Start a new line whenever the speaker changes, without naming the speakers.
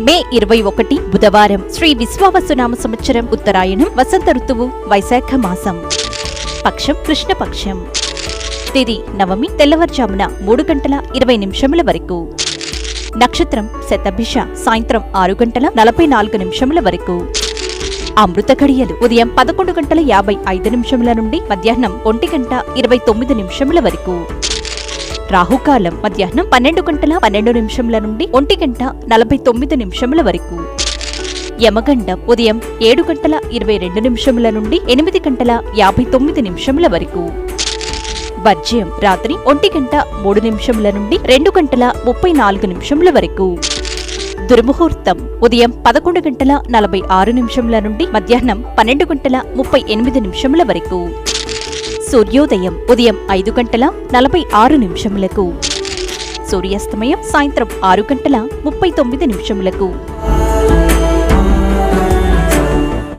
మే 21 బుధవారం. శ్రీ విశ్వావసునామ సంవత్సరం. ఉత్తరాయణం. వసంత ఋతువు. వైశాఖ మాసం. పక్షం కృష్ణపక్షం. తిథి నవమి. తెల్లవారుజామున 3:20 వరకు. నక్షత్రం శతభిష. సాయంత్రం 6:44 వరకు. అమృత ఘడియలు ఉదయం 11:55 నుండి మధ్యాహ్నం 1:29 వరకు. రాహుకాలం మధ్యాహ్నం 12:12 నుండి 1:49 వరకు. యమగండం ఉదయం 7:22 నుండి 8:59 వరకు. వర్జ్యం రాత్రి 1:03 నుండి 2:34 వరకు. దుర్ముహూర్తం ఉదయం 11:46 నుండి మధ్యాహ్నం 12:38 వరకు. సూర్యోదయం ఉదయం 5:46. సూర్యాస్తమయం సాయంత్రం 6:39.